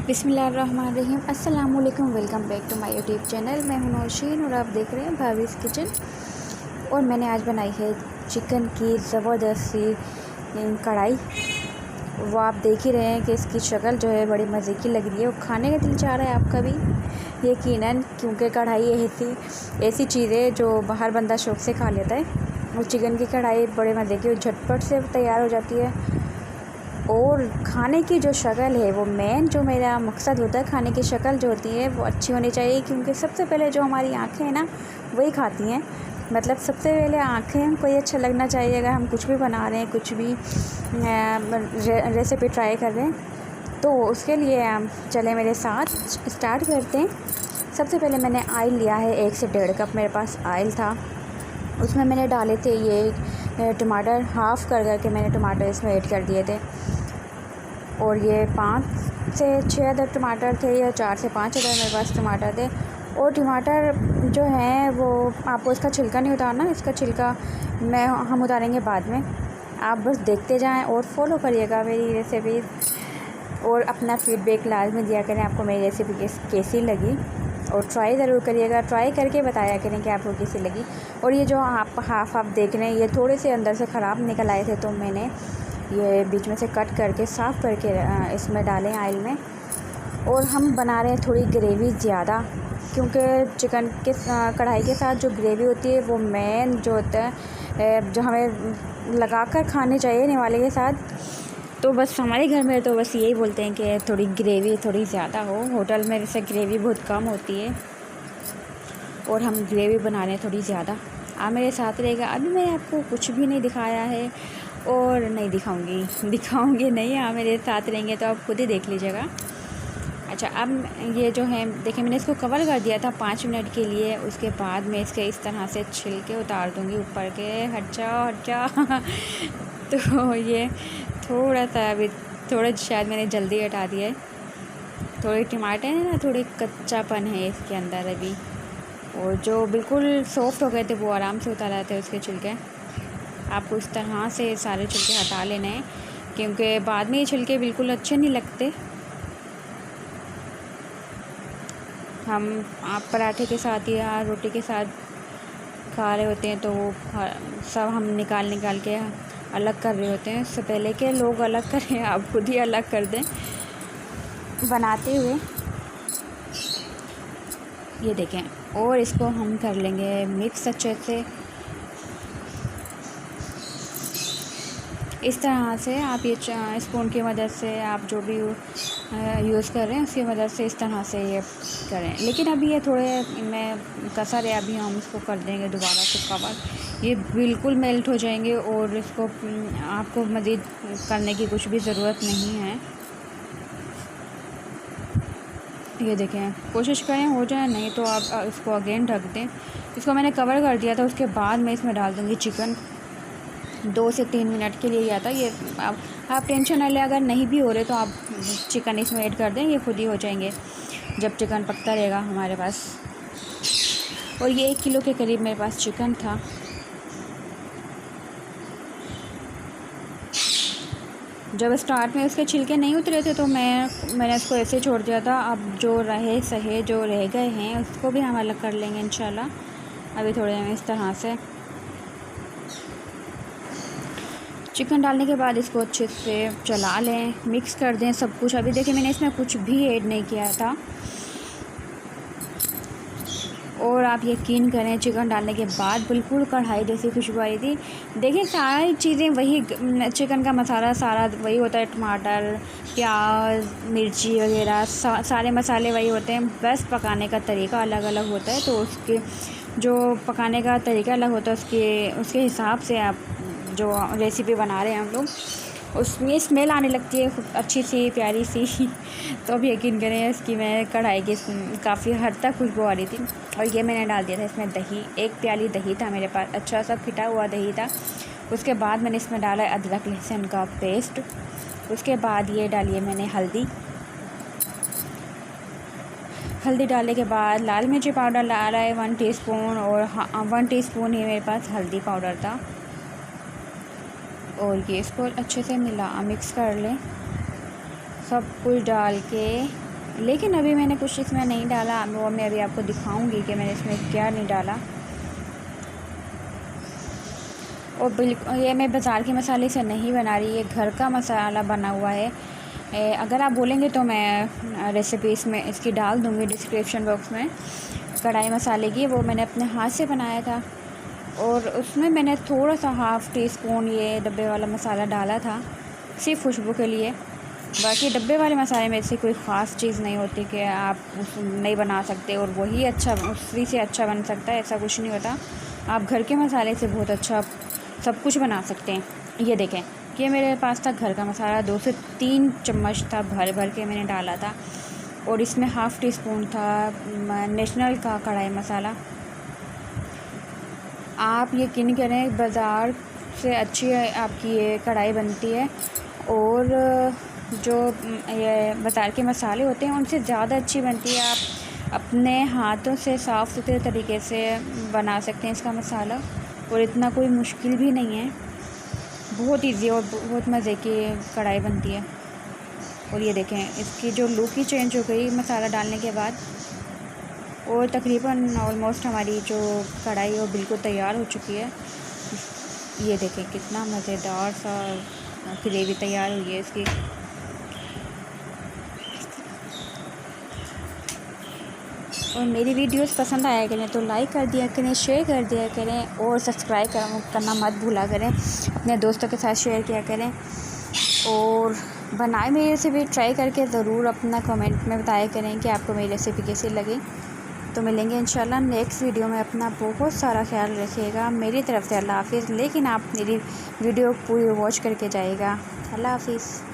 बिस्मिल्लाहिर्रहमानिर्रहीम। अस्सलाम वालेकुम। Welcome back to my YouTube channel. मैं हूं नौशीन और आप देख रहे हैं भाभीज़ किचन। और मैंने आज बनाई है चिकन की ज़बरदस्त सी कढ़ाई। वो आप देख ही रहे हैं कि इसकी शक्ल जो है बड़ी मज़े की लग रही है और खाने का दिल चाह रहा है आपका भी यकीनन, क्योंकि कढ़ाई ऐसी चीज़ है जो बाहर बंदा शौक़ से खा लेता है। और चिकन की कढ़ाई बड़े मज़े की झटपट से तैयार हो जाती है। और खाने की जो शक्ल है वो मेन जो मेरा मकसद होता है, खाने की शक्ल जो होती है वो अच्छी होनी चाहिए, क्योंकि सबसे पहले जो हमारी आँखें हैं ना वही खाती हैं। मतलब सबसे पहले आँखें को ये अच्छा लगना चाहिए। अगर हम कुछ भी बना रहे हैं, कुछ भी रेसिपी ट्राई कर रहे हैं, तो उसके लिए चले मेरे साथ स्टार्ट करते हैं। सबसे पहले मैंने ऑयल लिया है 1 से 1.5 कप मेरे पास ऑयल था। उसमें मैंने डाले थे ये टमाटर, हाफ़ कर मैंने टमाटर इसमें ऐड कर दिए थे। और ये 5 से 6 अदर टमाटर थे या 4 से 5 अदर मेरे पास टमाटर थे। और टमाटर जो हैं वो आपको इसका छिलका नहीं उतारना, इसका छिलका हम उतारेंगे बाद में। आप बस देखते जाएं और फॉलो करिएगा मेरी रेसिपी, और अपना फीडबैक लाजमी दिया करें आपको मेरी रेसिपी कैसी लगी। और ट्राई ज़रूर करिएगा, ट्राई करके बताया करें कि आपको कैसी लगी। और ये जो आप हाफ़ देख रहे हैं ये थोड़े से अंदर से ख़राब निकल आए थे, तो मैंने ये बीच में से कट करके साफ़ करके इसमें डालें ऑयल में। और हम बना रहे हैं थोड़ी ग्रेवी ज़्यादा, क्योंकि चिकन के कढ़ाई के साथ जो ग्रेवी होती है वो मेन जो होता है, जो हमें लगाकर खाने चाहिए निवाले के साथ। तो बस हमारे घर में तो बस यही बोलते हैं कि थोड़ी ग्रेवी थोड़ी ज़्यादा हो। होटल में वैसे ग्रेवी बहुत कम होती है और हम ग्रेवी बना रहे हैं थोड़ी ज़्यादा। आप मेरे साथ रहेगा। अभी मैंने आपको कुछ भी नहीं दिखाया है और नहीं दिखाऊंगी नहीं। आप मेरे साथ रहेंगे तो आप खुद ही देख लीजिएगा। अच्छा, अब ये जो है देखिए, मैंने इसको कवर कर दिया था 5 मिनट के लिए। उसके बाद मैं इसके इस तरह से छिलके उतार दूँगी ऊपर के। हट जा तो ये थोड़ा सा अभी थोड़ा शायद मैंने जल्दी हटा दिया है। थोड़े टमाटर है ना, थोड़े कच्चापन है इसके अंदर अभी। और जो बिल्कुल सॉफ्ट हो गए थे वो आराम से उतार आते उसके छिलके। आपको इस तरह से सारे छिलके हटा लेने हैं, क्योंकि बाद में ये छिलके बिल्कुल अच्छे नहीं लगते। आप पराठे के साथ या रोटी के साथ खा रहे होते हैं तो वो सब हम निकाल के अलग कर रहे होते हैं। इससे पहले के लोग अलग करें, आप खुद ही अलग कर दें बनाते हुए। ये देखें, और इसको हम कर लेंगे मिक्स अच्छे से। इस तरह से आप ये स्पून की मदद से आप जो भी यूज़ कर रहे हैं उसकी मदद से इस तरह से ये करें। लेकिन अभी ये थोड़े इनमें कसर है, अभी हम इसको कर देंगे दोबारा से कवर। ये बिल्कुल मेल्ट हो जाएंगे और इसको आपको मज़ीद करने की कुछ भी ज़रूरत नहीं है। ये देखें, कोशिश करें हो जाए, नहीं तो आप इसको अगेन ढक दें। इसको मैंने कवर कर दिया था। उसके बाद मैं इसमें डाल दूँगी चिकन। 2 से 3 मिनट के लिए किया था ये। आप टेंशन ना लें, अगर नहीं भी हो रहे तो आप चिकन इसमें ऐड कर दें, ये खुद ही हो जाएंगे जब चिकन पकता रहेगा हमारे पास। और ये 1 किलो के करीब मेरे पास चिकन था। जब स्टार्ट में उसके छिलके नहीं उतरे थे तो मैंने इसको ऐसे छोड़ दिया था। अब जो जो रह गए हैं उसको भी हम अलग कर लेंगे इंशाल्लाह। अभी थोड़े हम इस तरह से चिकन डालने के बाद इसको अच्छे से चला लें, मिक्स कर दें सब कुछ। अभी देखिए, मैंने इसमें कुछ भी ऐड नहीं किया था। और आप यकीन करें, चिकन डालने के बाद बिल्कुल कढ़ाई जैसी खुशबू आई थी। देखिए, सारी चीज़ें वही, चिकन का मसाला सारा वही होता है, टमाटर, प्याज, मिर्ची वगैरह सारे मसाले वही होते हैं। बस पकाने का तरीका अलग अलग होता है। तो उसके जो पकाने का तरीका अलग होता है उसके हिसाब से आप जो रेसिपी बना रहे हैं हम लोग, उसमें स्मेल आने लगती है अच्छी सी प्यारी सी। तो अब यकीन करें, इसकी मैं कढ़ाई की काफ़ी हद तक खुशबू आ रही थी। और ये मैंने डाल दिया था इसमें दही। 1 प्याली दही था मेरे पास, अच्छा सा फिटा हुआ दही था। उसके बाद मैंने इसमें डाला अदरक लहसुन का पेस्ट। उसके बाद ये डालिए मैंने हल्दी डालने के बाद लाल मिर्ची पाउडर डाला है 1 टीस्पून। और 1 टीस्पून ही मेरे पास हल्दी पाउडर था। और ये इसको अच्छे से मिक्स कर लें। सब कुछ डाल के लेकिन अभी मैंने कुछ इसमें नहीं डाला, वो मैं अभी आपको दिखाऊंगी कि मैंने इसमें क्या नहीं डाला। और बिल्कुल ये मैं बाज़ार के मसाले से नहीं बना रही, ये घर का मसाला बना हुआ है। अगर आप बोलेंगे तो मैं रेसिपी इसमें इसकी डाल दूँगी डिस्क्रिप्शन बॉक्स में। कढ़ाई मसाले की वो मैंने अपने हाथ से बनाया था, और उसमें मैंने थोड़ा सा हाफ़ टी स्पून ये डब्बे वाला मसाला डाला था, सिर्फ खुशबू के लिए। बाकी डब्बे वाले मसाले में से कोई ख़ास चीज़ नहीं होती कि आप नहीं बना सकते और वही अच्छा उसी से अच्छा बन सकता है, ऐसा कुछ नहीं होता। आप घर के मसाले से बहुत अच्छा सब कुछ बना सकते हैं। ये देखें कि मेरे पास था घर का मसाला, 2 से 3 चम्मच था भर भर के मैंने डाला था, और इसमें हाफ़ टी स्पून था नेशनल का कढ़ाई मसाला। आप यकीन करें बाज़ार से अच्छी आपकी ये कढ़ाई बनती है, और जो ये बाज़ार के मसाले होते हैं उनसे ज़्यादा अच्छी बनती है। आप अपने हाथों से साफ़ सुथरे तरीके से बना सकते हैं इसका मसाला, और इतना कोई मुश्किल भी नहीं है, बहुत इजी और बहुत मज़े की कढ़ाई बनती है। और ये देखें इसकी जो लुक ही चेंज हो गई मसाला डालने के बाद, और तकरीबन ऑलमोस्ट हमारी जो कढ़ाई वो बिल्कुल तैयार हो चुकी है। ये देखें कितना मज़ेदार सा ग्रेवी तैयार हुई है इसकी। और मेरी वीडियोस पसंद आया करें तो लाइक कर दिया करें, शेयर कर दिया करें, और सब्सक्राइब करना मत भूला करें। अपने दोस्तों के साथ शेयर किया करें, और बनाए मेरी रेसिपी ट्राई करके ज़रूर अपना कमेंट में बताया करें कि आपको मेरी रेसिपी कैसी लगी। तो मिलेंगे इंशाल्लाह नेक्स्ट वीडियो में। अपना बहुत सारा ख्याल रखिएगा। मेरी तरफ़ से अल्लाह हाफ़िज़, लेकिन आप मेरी वीडियो पूरी वॉच करके जाइएगा। अल्लाह हाफ़िज़।